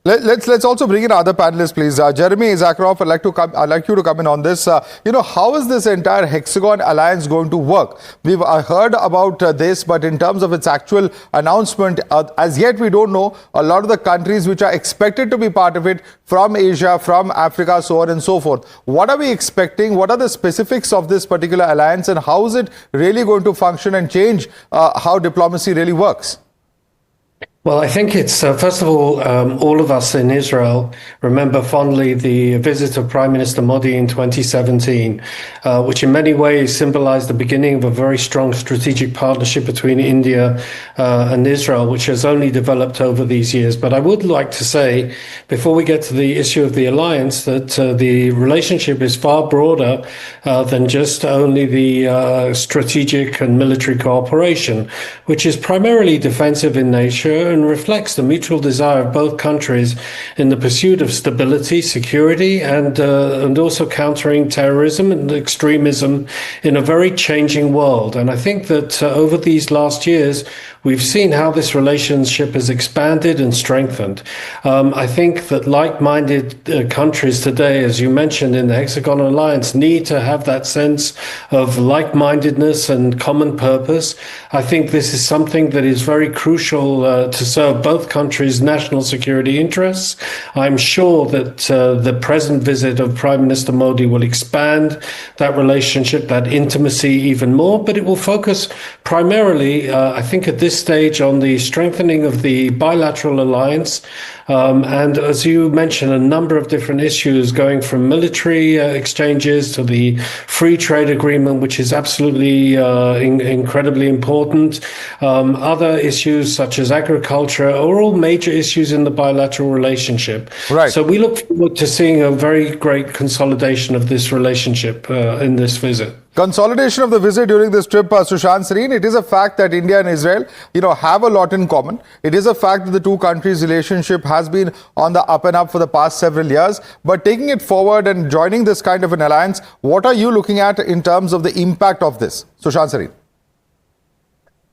Let's also bring in other panelists, please. Jeremy Zakharov, I'd like you to come in on this. How is this entire Hexagon alliance going to work? We've heard about this, but in terms of its actual announcement, as yet we don't know a lot of the countries which are expected to be part of it, from Asia, from Africa, so on and so forth. What are we expecting? What are the specifics of this particular alliance, and how is it really going to function and change how diplomacy really works? Well, I think it's, first of all of us in Israel remember fondly the visit of Prime Minister Modi in 2017, which in many ways symbolized the beginning of a very strong strategic partnership between India and Israel, which has only developed over these years. But I would like to say, before we get to the issue of the alliance, that the relationship is far broader than just only the strategic and military cooperation, which is primarily defensive in nature and reflects the mutual desire of both countries in the pursuit of stability, security, and also countering terrorism and extremism in a very changing world. And I think that over these last years, we've seen how this relationship has expanded and strengthened. I think that like-minded countries today, as you mentioned in the Hexagon Alliance, need to have that sense of like-mindedness and common purpose. I think this is something that is very crucial to serve both countries' national security interests. I'm sure that the present visit of Prime Minister Modi will expand that relationship, that intimacy even more, but it will focus primarily, I think at this stage, on the strengthening of the bilateral alliance. And as you mentioned, a number of different issues going from military exchanges to the free trade agreement, which is absolutely incredibly important. Other issues such as agriculture are all major issues in the bilateral relationship. Right. So we look forward to seeing a very great consolidation of this relationship in this visit. Consolidation of the visit during this trip, Sushant Sareen, it is a fact that India and Israel, have a lot in common. It is a fact that the two countries' relationship has been on the up and up for the past several years. But taking it forward and joining this kind of an alliance, what are you looking at in terms of the impact of this? Sushant Sareen.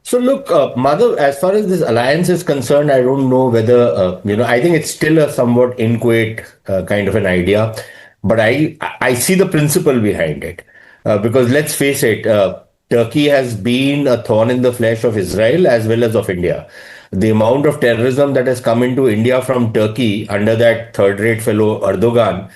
So look, Madhav, as far as this alliance is concerned, I don't know whether, I think it's still a somewhat inchoate kind of an idea. But I see the principle behind it. Because let's face it, Turkey has been a thorn in the flesh of Israel as well as of India. The amount of terrorism that has come into India from Turkey under that third-rate fellow Erdogan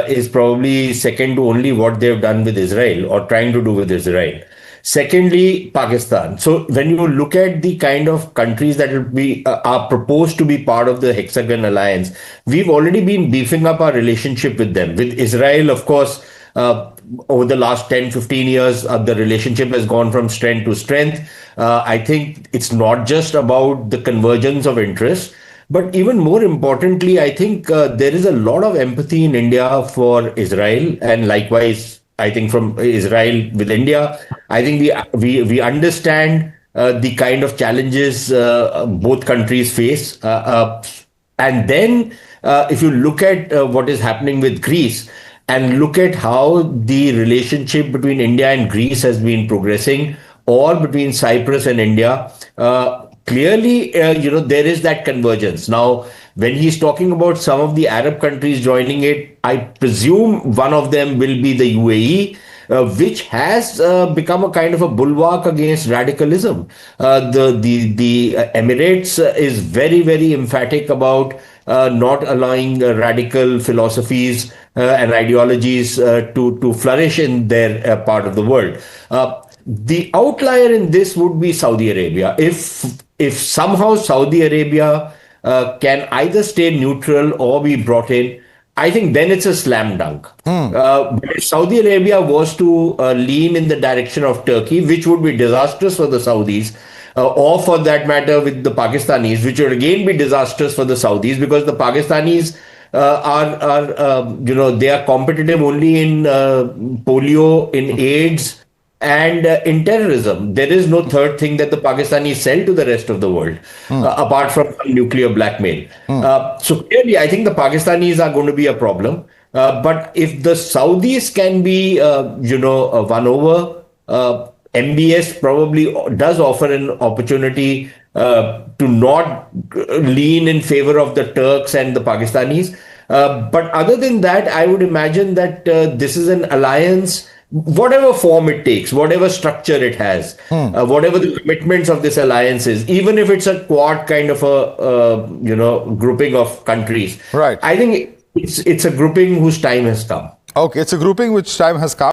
is probably second to only what they've done with Israel or trying to do with Israel. Secondly, Pakistan. So when you look at the kind of countries that will be are proposed to be part of the Hexagon alliance, we've already been beefing up our relationship with them. With Israel, of course, over the last 10, 15 years, the relationship has gone from strength to strength. I think it's not just about the convergence of interests, but even more importantly, I think there is a lot of empathy in India for Israel, and likewise, I think from Israel with India. I think we understand the kind of challenges both countries face. And then if you look at what is happening with Greece, and look at how the relationship between India and Greece has been progressing, or between Cyprus and India, clearly, there is that convergence. Now, when he's talking about some of the Arab countries joining it, I presume one of them will be the UAE, which has become a kind of a bulwark against radicalism. The Emirates is very, very emphatic about not allowing radical philosophies and ideologies to flourish in their part of the world. The outlier in this would be Saudi Arabia. If somehow Saudi Arabia can either stay neutral or be brought in, I think then it's a slam dunk. But if Saudi Arabia was to lean in the direction of Turkey, which would be disastrous for the Saudis, or for that matter with the Pakistanis, which would again be disastrous for the Saudis, because the Pakistanis they are competitive only in polio, in AIDS, and in terrorism. There is no third thing that the Pakistanis sell to the rest of the world, apart from nuclear blackmail. So clearly, I think the Pakistanis are going to be a problem. But if the Saudis can be, won over, MBS probably does offer an opportunity to not lean in favor of the Turks and the Pakistanis. But other than that, I would imagine that this is an alliance, whatever form it takes, whatever structure it has, whatever the commitments of this alliance is, even if it's a quad kind of a grouping of countries. Right. I think it's a grouping whose time has come. Okay, it's a grouping which time has come.